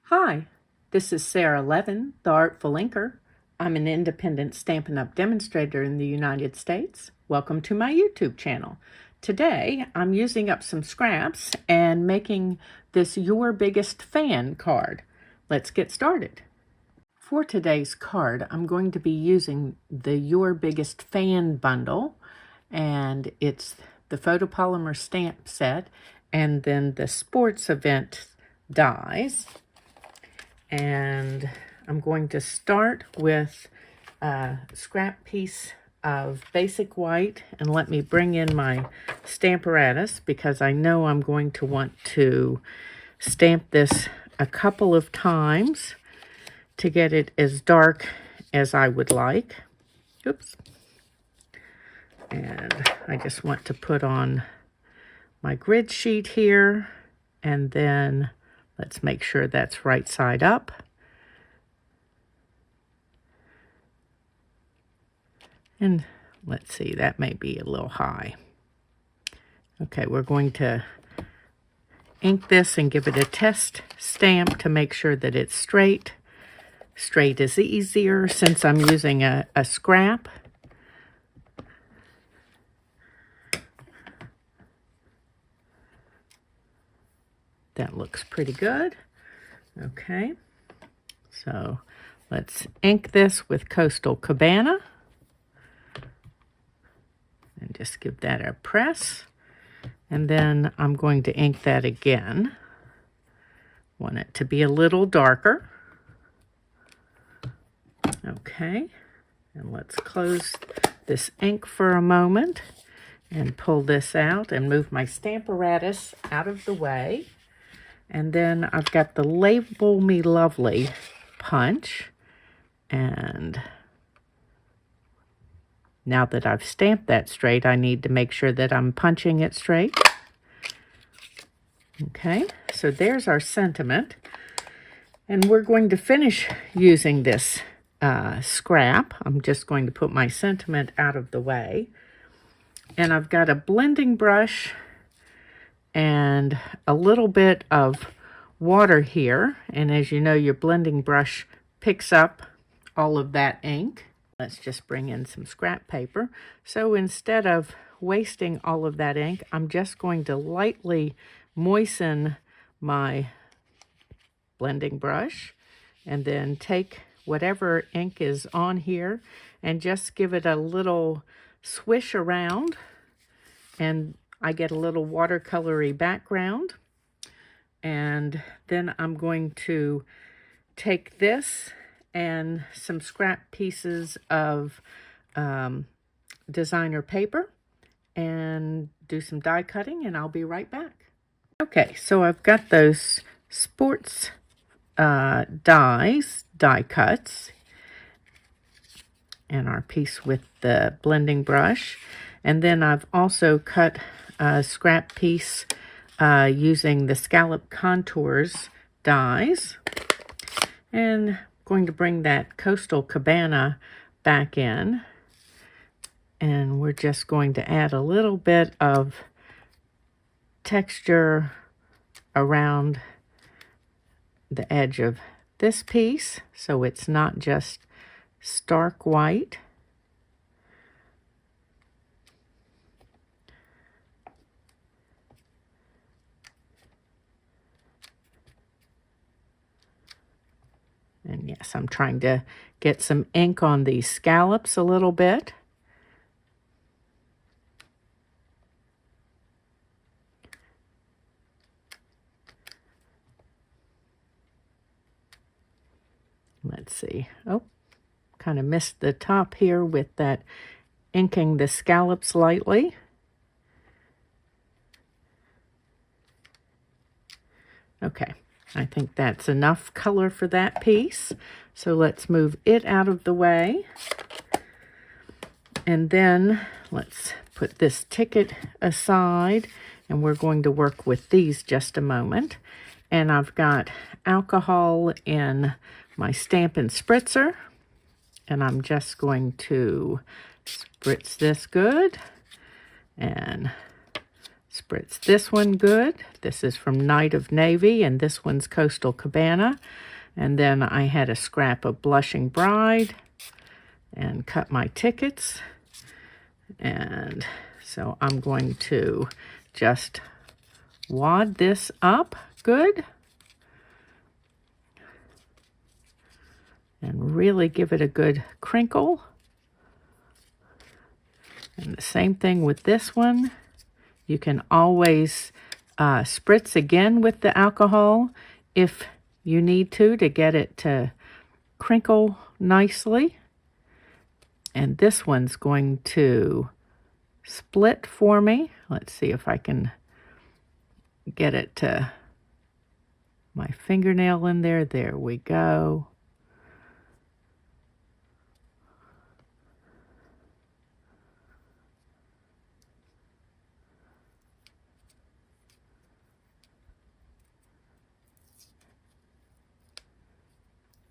Hi, this is Sara Levin, the Artful Inker. I'm an independent Stampin' Up! Demonstrator in the United States. Welcome to my YouTube channel. Today, I'm using up some scraps and making this Your Biggest Fan card. Let's get started. For today's card, I'm going to be using the Your Biggest Fan bundle, and it's the photopolymer stamp set and then the sports event dies. And I'm going to start with a scrap piece of basic white, and let me bring in my Stamparatus because I know I'm going to want to stamp this a couple of times to get it as dark as I would like. Oops. And I just want to put on my grid sheet here, and then let's make sure that's right side up. And let's see, that may be a little high. Okay, we're going to ink this and give it a test stamp to make sure that it's straight. Straight is easier since I'm using a scrap. That looks pretty good. Okay, so let's ink this with Coastal Cabana. And just give that a press. And then I'm going to ink that again. Want it to be a little darker. Okay, and let's close this ink for a moment and pull this out and move my Stamparatus out of the way. And then I've got the Label Me Lovely punch, and now that I've stamped that straight, I need to make sure that I'm punching it straight. Okay, so there's our sentiment. And we're going to finish using this scrap. I'm just going to put my sentiment out of the way. And I've got a blending brush and a little bit of water here. And as you know, your blending brush picks up all of that ink. Let's just bring in some scrap paper. So instead of wasting all of that ink, I'm just going to lightly moisten my blending brush and then take whatever ink is on here and just give it a little swish around, and I get a little watercolory background. And then I'm going to take this and some scrap pieces of designer paper and do some die cutting, and I'll be right back. Okay, so I've got those sports die cuts, and our piece with the blending brush. And then I've also cut a scrap piece using the Scallop Contours dies. And going to bring that Coastal Cabana back in. And we're just going to add a little bit of texture around the edge of this piece, so it's not just stark white. And yes, I'm trying to get some ink on these scallops a little bit. Let's see. Oh, kind of missed the top here with that inking the scallops lightly. Okay, I think that's enough color for that piece. So let's move it out of the way. And then let's put this ticket aside, and we're going to work with these just a moment. And I've got alcohol in my Stampin' Spritzer, and I'm just going to spritz this good and spritz this one good. This is from Night of Navy, and this one's Coastal Cabana. And then I had a scrap of Blushing Bride and cut my tickets. And so I'm going to just wad this up good and really give it a good crinkle. And the same thing with this one. You can always spritz again with the alcohol if you need to get it to crinkle nicely. And this one's going to split for me. Let's see if I can get it to my fingernail in there. There we go.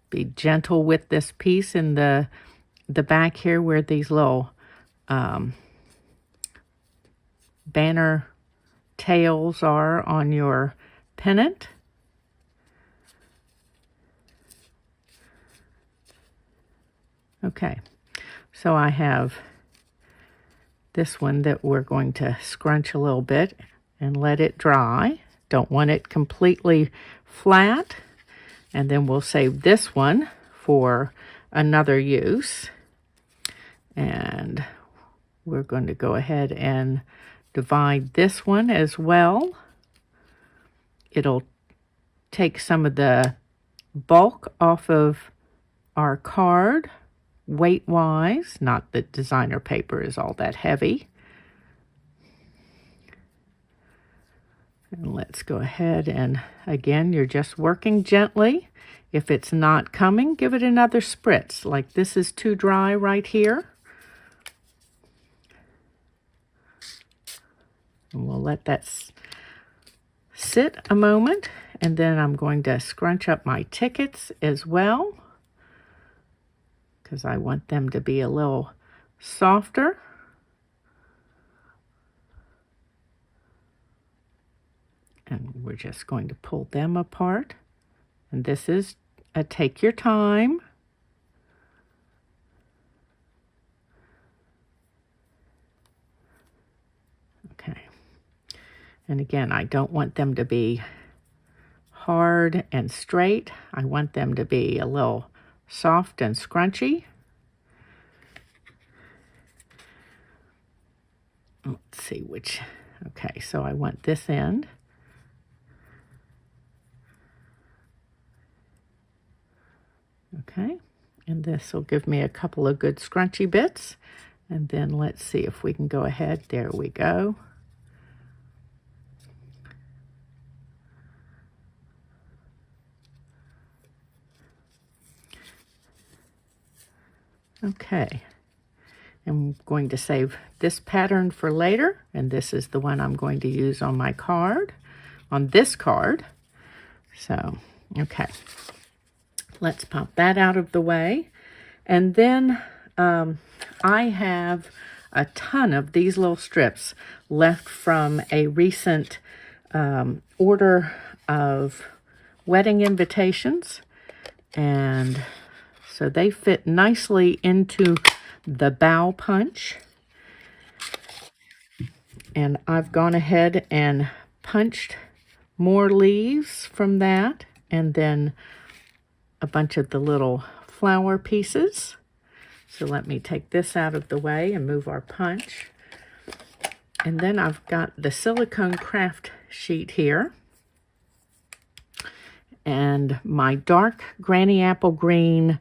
Be gentle with this piece in the back here where these little banner tails are on your pennant. Okay, so I have this one that we're going to scrunch a little bit and let it dry. Don't want it completely flat. And then we'll save this one for another use. And we're going to go ahead and divide this one as well. It'll take some of the bulk off of our card, weight-wise. Not that designer paper is all that heavy. And let's go ahead and, again, you're just working gently. If it's not coming, give it another spritz. Like this is too dry right here. And we'll let that sit a moment. And then I'm going to scrunch up my tickets as well, because I want them to be a little softer. And we're just going to pull them apart. And this is a take your time. Okay. And again, I don't want them to be hard and straight. I want them to be a little soft and scrunchy. Let's see which. Okay, so I want this end. Okay, and this will give me a couple of good scrunchy bits. And then let's see if we can go ahead. There we go. Okay, I'm going to save this pattern for later, and this is the one I'm going to use on my card, on this card. So, okay. Let's pop that out of the way. And then I have a ton of these little strips left from a recent order of wedding invitations. And so they fit nicely into the bow punch. And I've gone ahead and punched more leaves from that, and then a bunch of the little flower pieces. So let me take this out of the way and move our punch. And then I've got the silicone craft sheet here. And my dark Granny Apple Green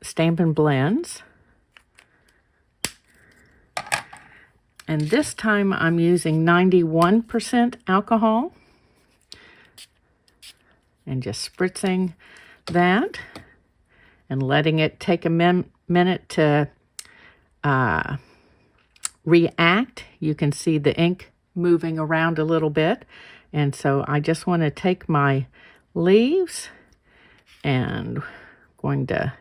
Stampin' Blends. And this time I'm using 91% alcohol. And just spritzing that and letting it take a minute to react. You can see the ink moving around a little bit. And so I just want to take my leaves and going to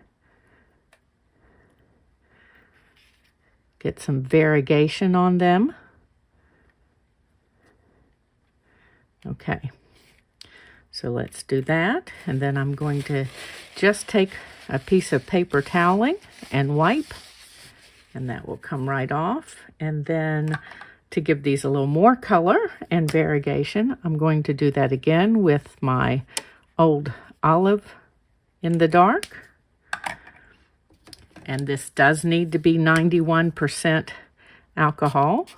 get some variegation on them. Okay, so let's do that. And then I'm going to just take a piece of paper toweling and wipe, and that will come right off. And then to give these a little more color and variegation, I'm going to do that again with my old olive in the dark. And this does need to be 91% alcohol.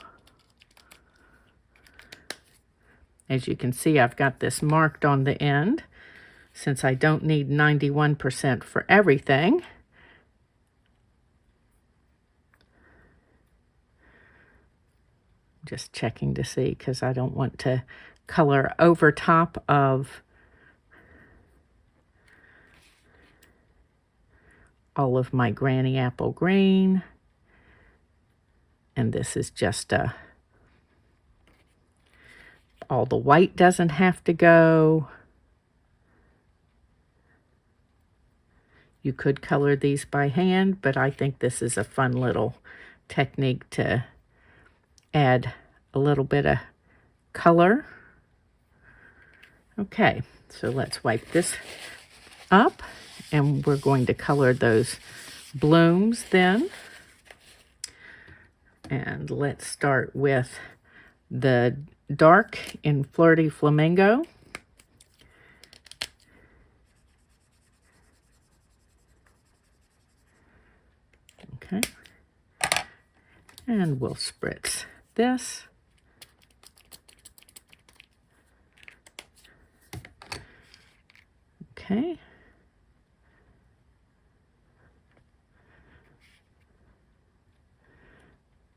As you can see, I've got this marked on the end, since I don't need 91% for everything. Just checking to see, because I don't want to color over top of all of my granny apple green. And this is just all the white doesn't have to go. You could color these by hand, but I think this is a fun little technique to add a little bit of color. Okay, so let's wipe this up, and we're going to color those blooms then. And let's start with the dark in Flirty Flamingo. Okay, and we'll spritz this. Okay.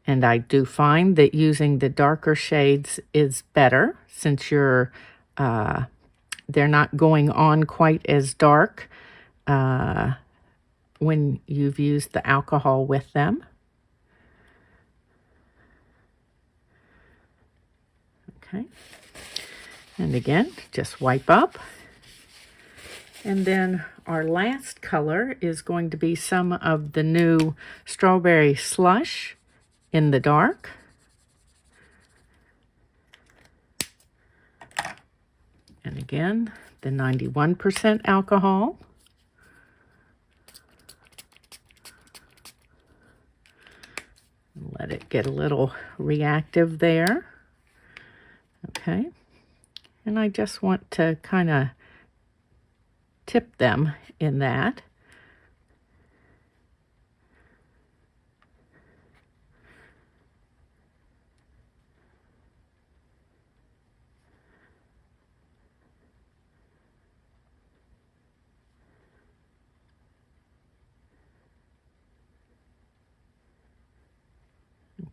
And I do find that using the darker shades is better, since they're not going on quite as dark when you've used the alcohol with them. Okay. And again, just wipe up. And then our last color is going to be some of the new strawberry slush in the dark. And again, the 91% alcohol. Let it get a little reactive there. Okay. And I just want to kind of tip them in that.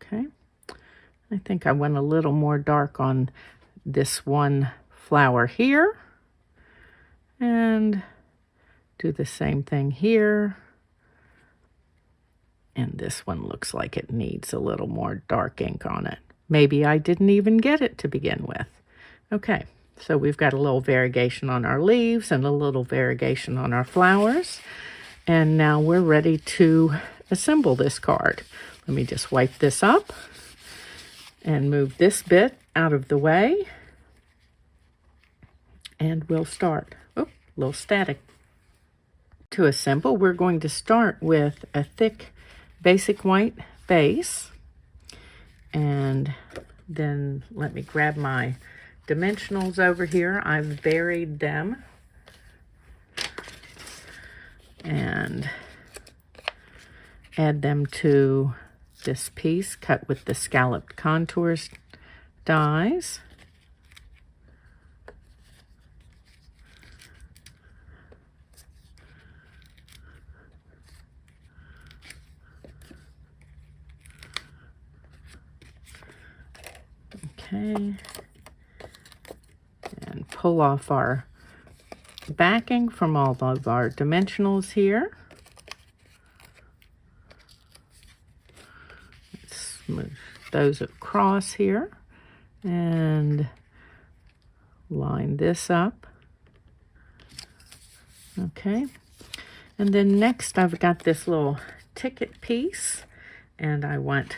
Okay, I think I went a little more dark on this one flower here, and do the same thing here. And this one looks like it needs a little more dark ink on it. Maybe I didn't even get it to begin with. Okay, so we've got a little variegation on our leaves and a little variegation on our flowers. And now we're ready to assemble this card. Let me just wipe this up and move this bit out of the way. And we'll start. Oh, a little static. To assemble, we're going to start with a thick basic white base. And then let me grab my dimensionals over here. I've buried them. And add them to this piece cut with the scalloped contours dies. Okay, and pull off our backing from all of our dimensionals here. Move those across here and line this up. Okay, and then next I've got this little ticket piece, and I want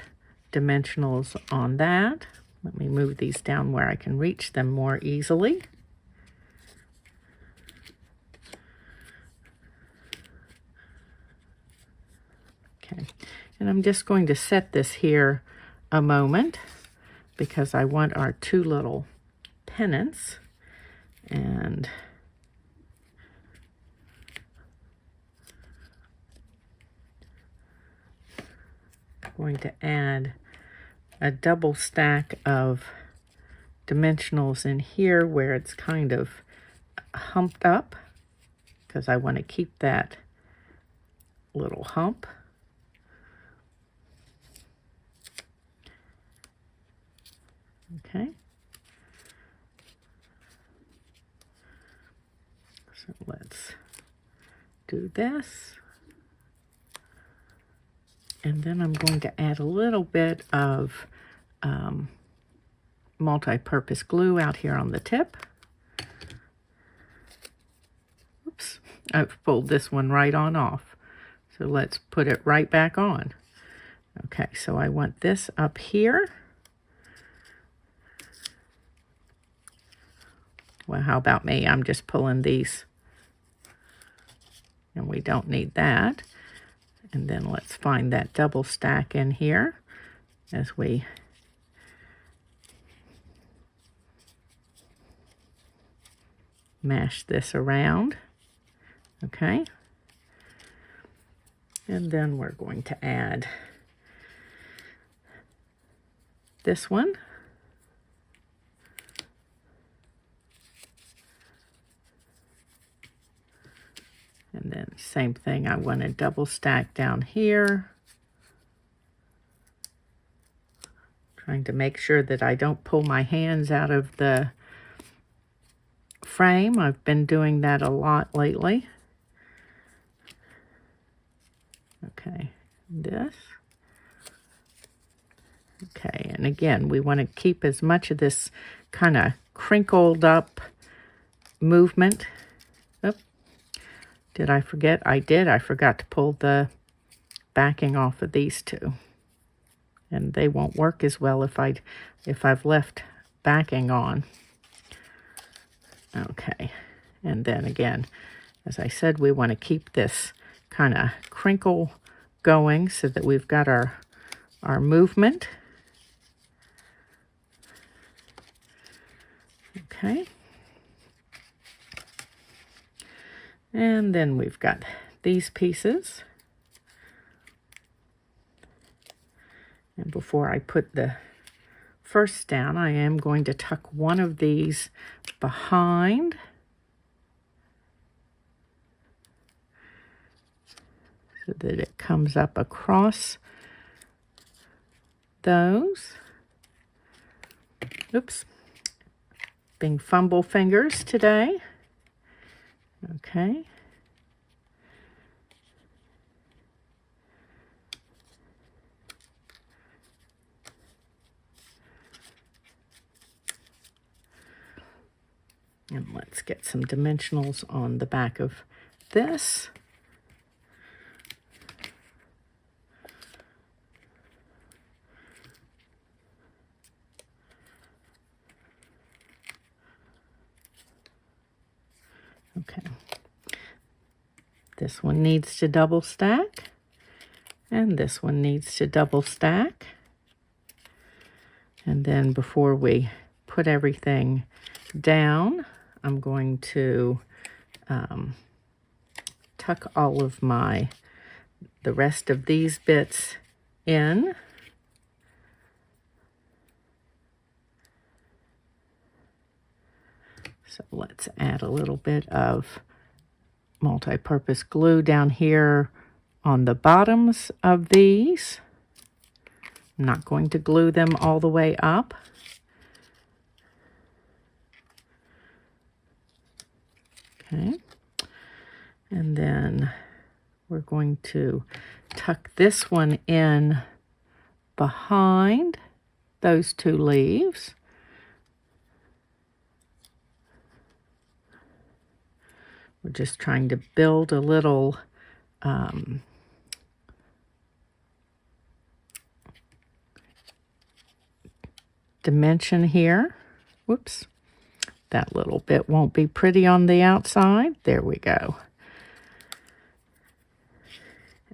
dimensionals on that. Let me move these down where I can reach them more easily. Okay, and I'm just going to set this here a moment because I want our two little pennants, and I'm going to add a double stack of dimensionals in here where it's kind of humped up because I want to keep that little hump. Okay. So let's do this. And then I'm going to add a little bit of multi-purpose glue out here on the tip. Oops, I've pulled this one right on off. So let's put it right back on. Okay, so I want this up here. Well, how about me? I'm just pulling these. And we don't need that. And then let's find that double stack in here as we mash this around. Okay. And then we're going to add this one. And then same thing, I want a double stack down here. Trying to make sure that I don't pull my hands out of the frame. I've been doing that a lot lately. Okay, this. Okay, and again, we want to keep as much of this kind of crinkled up movement. Oh, did I forget? I did. I forgot to pull the backing off of these two. And they won't work as well if I've left backing on. Okay, and then again, as I said, we want to keep this kind of crinkle going so that we've got our movement. Okay. And then we've got these pieces. And before I put the first down, I am going to tuck one of these behind. So that it comes up across those. Oops. Being fumble fingers today. Okay. And let's get some dimensionals on the back of this. Okay. This one needs to double stack, and this one needs to double stack. And then before we put everything down, I'm going to tuck all of the rest of these bits in. So let's add a little bit of multi-purpose glue down here on the bottoms of these. I'm not going to glue them all the way up. Okay. And then we're going to tuck this one in behind those two leaves. We're just trying to build a little dimension here. Whoops. That little bit won't be pretty on the outside. There we go.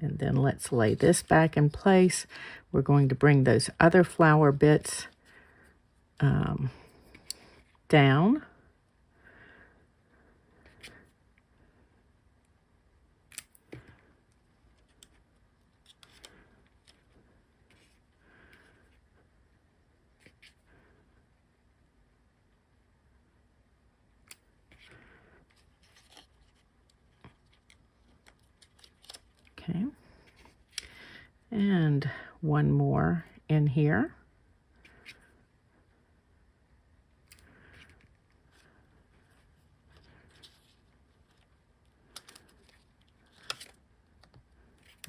And then let's lay this back in place. We're going to bring those other flower bits down. Okay. And one more in here.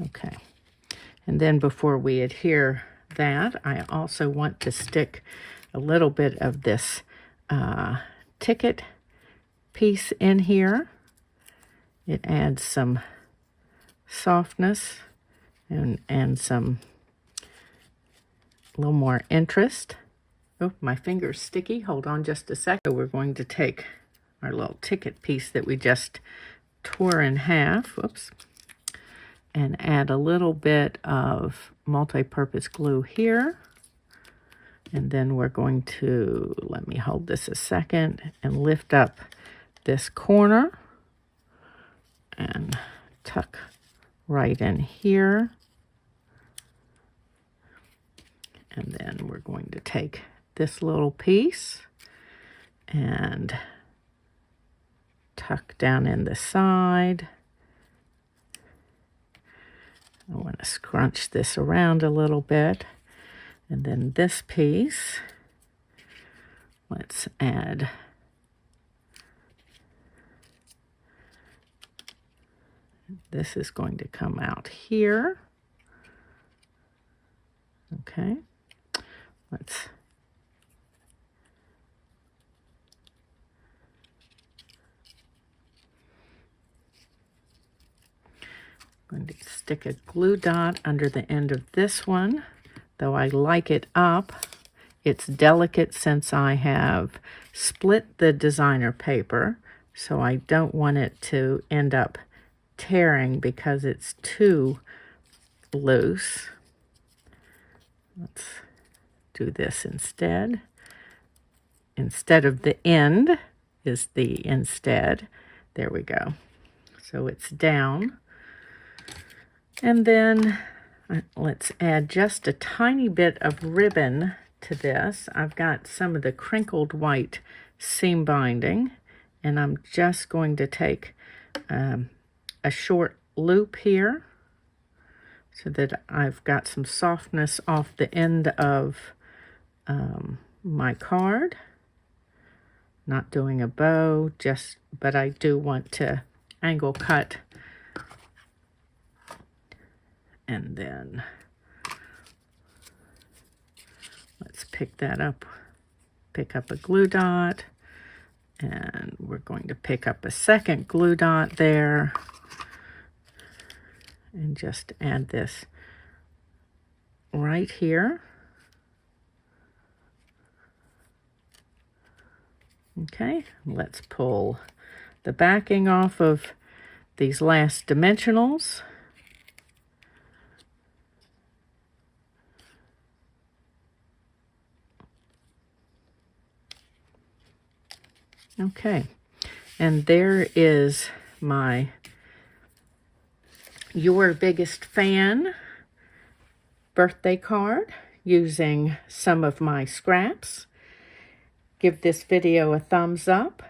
Okay. And then before we adhere that, I also want to stick a little bit of this ticket piece in here. It adds some softness and some a little more interest. Oh, my finger's sticky. Hold on just a second. So we're going to take our little ticket piece that we just tore in half. Whoops. And add a little bit of multi-purpose glue here. And then we're going to, let me hold this a second, and lift up this corner and tuck right in here. And then we're going to take this little piece and tuck down in the side. I want to scrunch this around a little bit. And then this piece, let's add this is going to come out here. Okay. Let's going to stick a glue dot under the end of this one. Though I like it up, it's delicate since I have split the designer paper, so I don't want it to end up tearing because it's too loose. Let's do this instead. Instead of the end is the instead. There we go. So it's down. And then let's add just a tiny bit of ribbon to this. I've got some of the crinkled white seam binding, and I'm just going to take a short loop here so that I've got some softness off the end of my card. Not doing a bow, but I do want to angle cut. And then let's pick that up, pick up a glue dot, and we're going to pick up a second glue dot there and just add this right here. Okay, let's pull the backing off of these last dimensionals. Okay, and there is my Your Biggest Fan birthday card using some of my scraps. Give this video a thumbs up.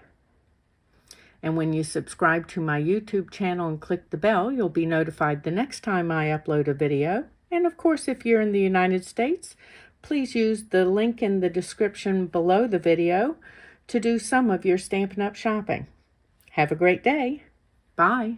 And when you subscribe to my YouTube channel and click the bell, you'll be notified the next time I upload a video. And of course, if you're in the United States, please use the link in the description below the video to do some of your Stampin' Up! Shopping. Have a great day. Bye.